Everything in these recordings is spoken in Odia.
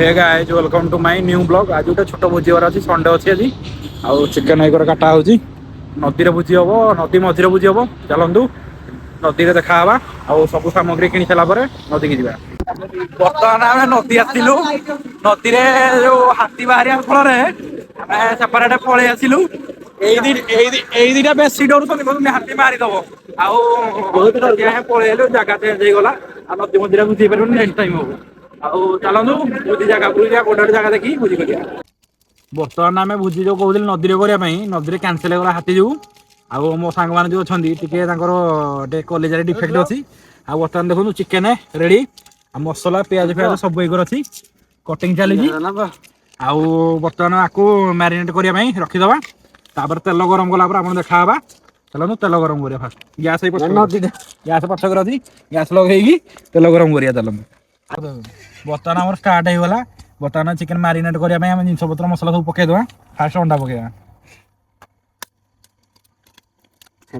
Hey guys welcome to my new blog. आज गोटे छोट भोजी होर अच्छी संडे अच्छी आज आउ चिकेन एक काटा हो नदी भोजी हम नदी मझीरे भोजी हम चलतु नदी में देखा आउ सब सामग्री किणी सारा नदी की जा बर्तमान आम नदी आसलु नदी में जो हाथी बाहर फल सेपरेट पलि आसलु दीटा बेसी डर हाथी मारिदब आउ पलैलु जगह चेंज होगा नदी मझीरे बुझे पार नेक्स्ट टाइम हम ଆଉ ଚାଲନ୍ତୁ ଭୋଜି ଜାଗା ଗୋଟେ ଗୋଟେ ଜାଗା ଦେଖିକି ଭୋଜି କରିବା। ବର୍ତ୍ତମାନ ଆମେ ଭୋଜି ଯୋଉ କହୁଥିଲେ ନଦୀରେ କରିବା ପାଇଁ ନଦୀରେ କ୍ୟାନସେଲ ହେଇଗଲା ହାତୀ ଯୋଗୁ। ଆଉ ମୋ ସାଙ୍ଗମାନେ ଯୋଉ ଅଛନ୍ତି ଟିକେ ତାଙ୍କର ଟିକେ କଲେଜରେ ଡିଫେକ୍ଟ ଅଛି। ଆଉ ବର୍ତ୍ତମାନ ଦେଖନ୍ତୁ ଚିକେନ ରେଡି ଆଉ ମସଲା ପିଆଜ ଫିଆଜ ସବୁ ଏଗର ଅଛି କଟିଂ ଚାଲିଛି। ଆଉ ବର୍ତ୍ତମାନ ଆକୁ ମ୍ୟାରିନେଟ କରିବା ପାଇଁ ରଖିଦବା ତାପରେ ତେଲ ଗରମ କଲା ପରେ ଆପଣ ଦେଖାହେବା। ଚାଲନ୍ତୁ ତେଲ ଗରମ କରିବା ଫାଷ୍ଟ ଗ୍ୟାସ ଗ୍ୟାସ ପଛକରେ ଅଛି ଗ୍ୟାସ ଲଗେଇକି ତେଲ ଗରମ କରିବା ଚାଲନ୍ତୁ। ବର୍ତ୍ତମାନ ଆମର ଷ୍ଟାର୍ଟ ହେଇଗଲା ବର୍ତ୍ତମାନ ଚିକେନ ମ୍ୟାରିନେଟ କରିବା ପାଇଁ ଆମେ ଜିନିଷ ପତ୍ର ମସଲା ସବୁ ପକେଇଦବା ଫାଷ୍ଟ ଅଣ୍ଡା ପକେଇବା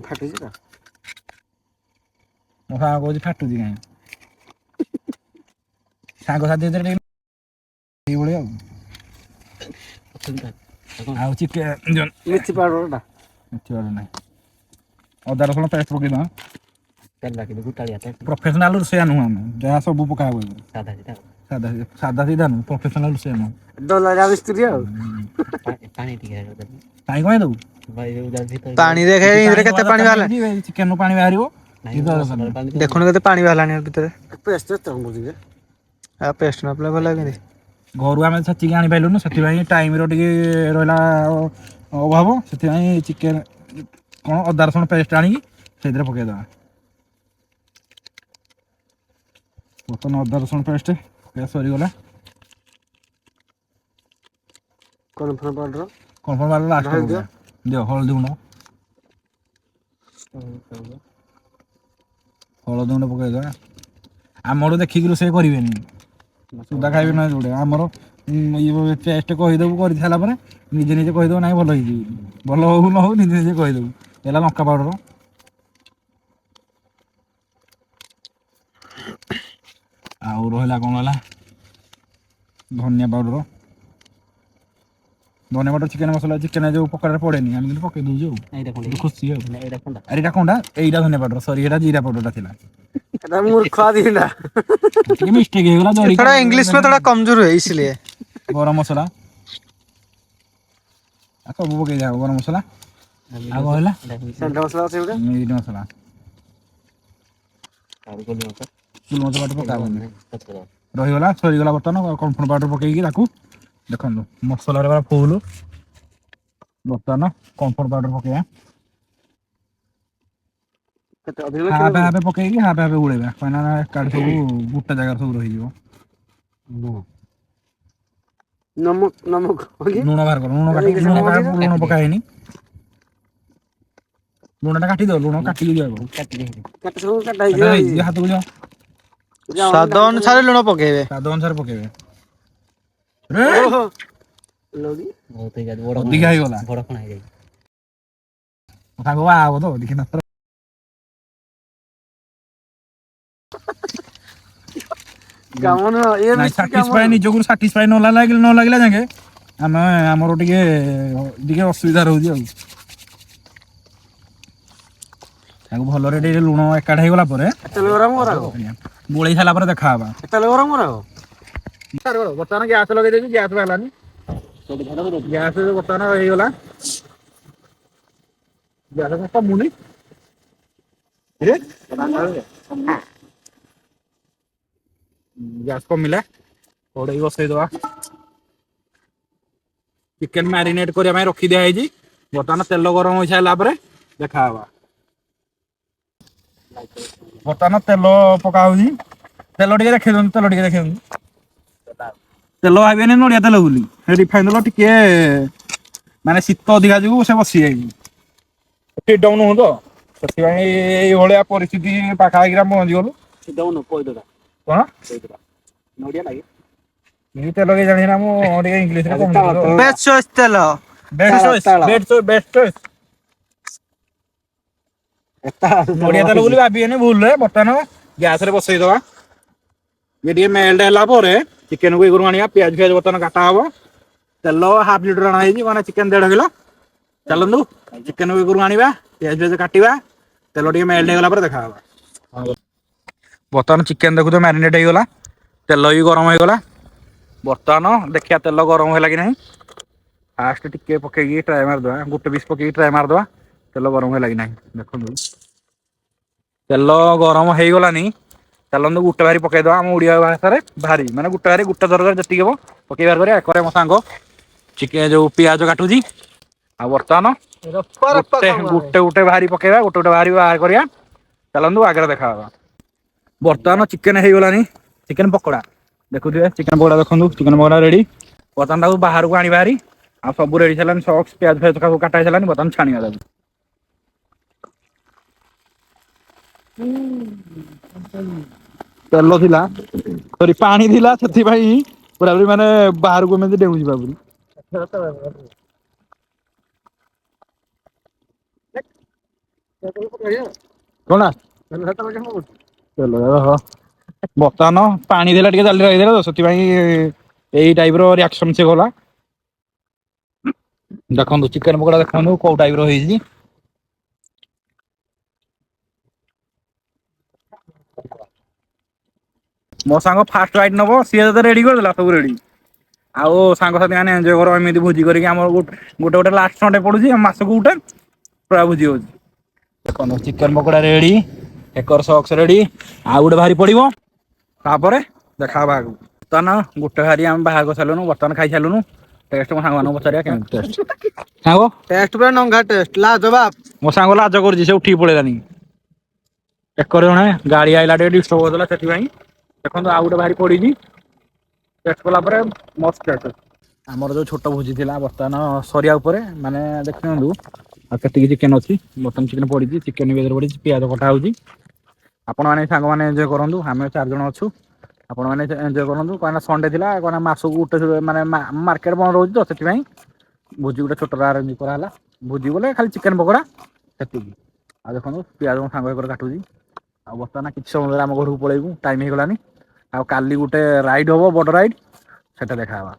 ଫାଟୁଛି ତ ମୋ ସାଙ୍ଗ କହୁଛି ଫାଟୁଛି କାହିଁ ସାଙ୍ଗସାଥି ଭିତରେ ଏଇଭଳି ଆଉ ଚିକେନ ମିର୍ଚି ପାଉଡରଟା ନାହିଁ ଅଦା ରସୁଣ ପେଷ୍ଟ ପକେଇଦବା ପ୍ରୋଫେସନାଲ ରୋଷେଇଆ ନୁହଁ ଆମେ ଯାହା ସବୁ ପକା ହବ ସାଧା ସିଧା ନୁହଁ ପ୍ରୋଫେସନାଲ ରୋଷେଇଆ ନୁହଁ ଡଲାର ମିସ୍ତ୍ରୀ ଆଉ ପାଣି କଣ ଦବୁ ପାଣି ଦେଖେ ଏଇଥିରେ କେତେ ପାଣି ବାହାରିଲାଣି ଚିକେନରୁ ପାଣି ବାହାରିବ ଦେଖୁନ କେତେ ପାଣି ବାହାରିଲାଣି ଭିତରେ ପେଷ୍ଟ ଏତେ ହଉଛି ଯେ ଆଉ ପେଷ୍ଟ ନ ପଇଲେ ଭଲ କେମିତି ଘରୁ ଆମେ ଛେଚିକି ଆଣିପାରିଲୁନୁ ସେଥିପାଇଁ ଟାଇମର ଟିକେ ରହିଲା ଅଭାବ ସେଥିପାଇଁ ଚିକେନ କ'ଣ ଅଦା ରସୁଣ ପେଷ୍ଟ ଆଣିକି ସେଇଥିରେ ପକେଇଦବା ବର୍ତ୍ତମାନ ଅଦା ରସୁଣ ପେଷ୍ଟ ସରିଗଲା କର୍ଣ୍ଣଫ୍ଲୋର ପାଉଡର ଲାଷ୍ଟ ଦିଅ ହଳଦୀ ଗୁଣ୍ଡ ହଳଦୀ ଗୁଣ୍ଡ ପକେଇଦବା ଆମର ଦେଖିକି ରୋଷେଇ କରିବେନି ସୁଧା ଖାଇବେ ନାହିଁ ଯୋଉଟା ଆମର ଟେଷ୍ଟ କହିଦେବୁ କରି ସାରିଲା ପରେ ନିଜେ ନିଜେ କହିଦେବୁ ନାଇଁ ଭଲ ହେଇଛି ଭଲ ହଉ ନ ହଉ ନିଜେ ନିଜେ କହିଦେବୁ ହେଲା ଲଙ୍କା ପାଉଡର ଆଉ ରହିଲା କ'ଣ ହେଲା ଧନିଆ ପାଉଡର ଚିକେନ ମସଲା ଚିକେନ ଯୋଉ ପକୋଡ଼ାରେ ପଡେନି ଆମେ କିନ୍ତୁ ପକେଇ ଦଉଛୁ ଖୁସି ଆଉ ଏଇଟା କଣଟା ଏଇଟା ଧନିଆ ପାଉଡର ସରି ଏଇଟା ଜିରା ପାଉଡରଟା ଥିଲା ଟିକେ मिस्टेक ହେଇଗଲା थोड़ा इंग्लिश में थोड़ा कमजोर है इसलिए गरम मसला सब पकई दिया गरम मसला आग है मीट मसला चुल मसला पका रहीगला सरीगला बर्तमान कॉर्नफ्लोर पाउडर पकईकी देखो मसला फुल बर्तमान कॉर्नफ्लोर पाउडर पकईया हाफ हाफ पकईकी हाफ हाफ उड़ेगा कहीं सब गोटे जगह सब रही लुण बाहर कर लुण पकाएनि लुणटा काटी दो लुण काटी हाथ को स्वाद अनुसार लुण पकेबे स्वाद अनुसार पकेबे अधिका हो गला सागो आबो तो देखिना साटिस्फाई निजको साटिस्फाई न लगला जाके आम आमर टे असुविधा रोचे भल लुण एकाठ हो गला गोल सारा देखा बर्तमान गैस लगे गैस बाहर गैस बर्तमान होगा गैस कमुनी गैस कमिला कड़े बसईदवा चिकेन मैरिनेट करने रखी दिखाई बर्तमान तेल गरम हो सारापर देखा बर्तमान तेल पका तेल टे देखे तेल टे देखे तेल भावे नड़िया तेल बोली रिफाइन तेल टे माने शीत अधिका जो से बसी जाए डाउन नुह तो से परिस्थिति पाखापाखि पहुँची गलु कौन तेल के जानी ना मुझे इंग्लिश बेस्ट चॉइस तेल बेस्ट चॉइस नड़िया तेल बोली भाभी भूल बर्तमान गैस रे बसईदवा ये मेल्ट है ଚିକେନ କୁ ଏଗୁରୁ ଆଣିବା ପିଆଜ ଫିଆଜ ବର୍ତ୍ତମାନ କାଟା ହବ ତେଲ ହାଫ୍ ଲିଟର ଅଣା ହେଇଛି ମାନେ ଚିକେନ 1.5 କିଲୋ ଚାଲନ୍ତୁ ଚିକେନ କୁ ଏଗୁରୁ ଆଣିବା ପିଆଜ ଫିଆଜ କାଟିବା ତେଲ ଟିକେ ମେଲ୍ଟ ହେଇଗଲା ପରେ ଦେଖାହବା ବର୍ତ୍ତମାନ ଚିକେନ ଦେଖୁଛ ମ୍ୟାରିନେଟ୍ ହେଇଗଲା ତେଲ ବି ଗରମ ହେଇଗଲା ବର୍ତ୍ତମାନ ଦେଖିବା ତେଲ ଗରମ ହେଲା କି ନାହିଁ ଫାଷ୍ଟ ଟିକେ ପକେଇକି ଟ୍ରାଏ ମାରିଦେବା ଗୋଟେ ପିସ୍ ପକେଇକି ଟ୍ରାଏ ମାରିଦେବା ତେଲ ଗରମ ହେଲା କି ନାହିଁ ଦେଖନ୍ତୁ ତେଲ ଗରମ ହେଇଗଲାନି ଚାଲନ୍ତୁ ଗୋଟେ ଭାରି ପକେଇଦବା ଆମ ଓଡ଼ିଆ ଭାଷାରେ ଭାରି ମାନେ ଗୋଟେ ଭାରି ଗୋଟେ ଦରକାର ଯେତିକି ହବ ପକେଇ ବାର କରିବା ଏକରେ ମୋ ସାଙ୍ଗ ଚିକେନ ଯୋଉ ପିଆଜ କାଟୁଛି ଆଉ ବର୍ତ୍ତମାନ ଗୋଟେ ଭାରି ପକେଇବା ଗୋଟେ ଭାରି ବାହାର କରିବା ଚାଲନ୍ତୁ ଆଗରେ ଦେଖାହବା ବର୍ତ୍ତମାନ ଚିକେନ ହେଇଗଲାନି ଚିକେନ ପକୋଡା ଦେଖୁଥିବେ ଚିକେନ ପକୋଡା ଦେଖନ୍ତୁ ଚିକେନ ପକୋଡା ରେଡି ବର୍ତ୍ତମାନ ତାକୁ ବାହାରକୁ ଆଣିବା ହାରି ଆଉ ସବୁ ରେଡି ହେଲାନି ସକ୍ସ ପିଆଜ ଫିଆଜ ସବୁ କାଟା ହେଇସାରିଲାନି ବର୍ତ୍ତମାନ ଛାଣିବା ତାକୁ ତେଲ ଥିଲା ସରି ପାଣି ଥିଲା ସେଥିପାଇଁ ପୁରାପୁରି ମାନେ ବାହାରକୁ ଏମିତି ଡେଉଁଛି ପୁରାପୁରି କଣ ବର୍ତ୍ତମାନ ପାଣି ଦେଲା ଟିକେ ଜାଲି ରହିଥିଲା ତ ସେଥିପାଇଁ ଏଇ ଟାଇପ ର ରିଆକ୍ସନ ସେ ଗଲା ଦେଖନ୍ତୁ ଚିକେନ ପକୋଡା ଦେଖନ୍ତୁ କୋଉ ଟାଇପ ର ହେଇଛି ମୋ ସାଙ୍ଗ ଫାଷ୍ଟ ରାଇଡ ନବ ସିଏ ତ ରେଡି କରିଦେଲା ସବୁ ରେଡି ଆଉ ସାଙ୍ଗସାଥି ମାନେ ଏଞ୍ଜୟ କର ଏମିତି ଭୋଜି କରିକି ଆମର ଗୋଟେ ଲାଷ୍ଟ ସଣ୍ଡେ ପଡୁଛି ମାସକୁ ଗୋଟେ ପୁରା ଭୋଜି ହଉଛି ଦେଖନ୍ତୁ ଚିକେନ ପକୋଡା ରେଡି ଏକର ସକ୍ସ ରେଡି ଆଉ ଗୋଟେ ଭାରି ପଡିବ ତାପରେ ଦେଖାହବା ଆଗକୁ ବର୍ତ୍ତମାନ ଗୋଟେ ଭାରି ଆମେ ବାହାର କରିସାରିଲୁଣୁ ବର୍ତ୍ତମାନ ଖାଇସାରିଲୁଣୁ ଟେଷ୍ଟ ମୋ ସାଙ୍ଗମାନଙ୍କୁ ପଚାରିବା କେମିତି ଟେଷ୍ଟ ସାଙ୍ଗ ଟେଷ୍ଟ ପୁରା ନଙ୍ଘା ଟେଷ୍ଟ ଲାଜବାବ ମୋ ସାଙ୍ଗ ଲାଜ କରୁଛି ସେ ଉଠିକି ପଳେଇଲାନି ଏକରେ ଜଣେ ଗାଡି ଆଇଲା ଟିକେ ଡିଷ୍ଟର୍ବ ହଉଥିଲା ସେଥିପାଇଁ ଦେଖନ୍ତୁ ଆଉ ଗୋଟେ ଭାରି ପଡିଛି ଟେଷ୍ଟ କଲା ପରେ ମସ୍ତ ଟେଷ୍ଟ ଆମର ଯୋଉ ଛୋଟ ଭୋଜି ଥିଲା ବର୍ତ୍ତମାନ ସରିବା ଉପରେ ମାନେ ଦେଖିନିଅନ୍ତୁ ଆଉ କେତିକି ଚିକେନ ଅଛି ବର୍ତ୍ତମାନ ଚିକେନ ପଡିଛି ଚିକେନ ବି ପଡିଛି ପିଆଜ କଟା ହଉଛି ଆପଣମାନେ ସାଙ୍ଗମାନେ ଏଞ୍ଜୟ କରନ୍ତୁ ଆମେ 4 ଜଣ ଅଛୁ ଆପଣମାନେ ଏଞ୍ଜୟ କରନ୍ତୁ କାହିଁକିନା ସଣ୍ଡେ ଥିଲା କାହିଁକିନା ମାସକୁ ଗୋଟେ ମାନେ ମାର୍କେଟ ବନ୍ଦ ରହୁଛି ତ ସେଥିପାଇଁ ଭୋଜି ଗୋଟେ ଛୋଟର ଆରେଞ୍ଜ କରାହେଲା ଭୋଜି ବୋଲେ ଖାଲି ଚିକେନ ପକୋଡା ସେତିକି ଆଉ ଦେଖନ୍ତୁ ପିଆଜ ମୋ ସାଙ୍ଗ ଏକରେ କାଟୁଛି ଆଉ ବର୍ତ୍ତମାନ କିଛି ସମୟ ପରେ ଆମ ଘରକୁ ପଳେଇବୁ ଟାଇମ ହେଇଗଲାନି ଆଉ କାଲି ଗୋଟେ ରାଇଡ ହବ ବଡ ରାଇଡ ସେଟା ଦେଖାହବା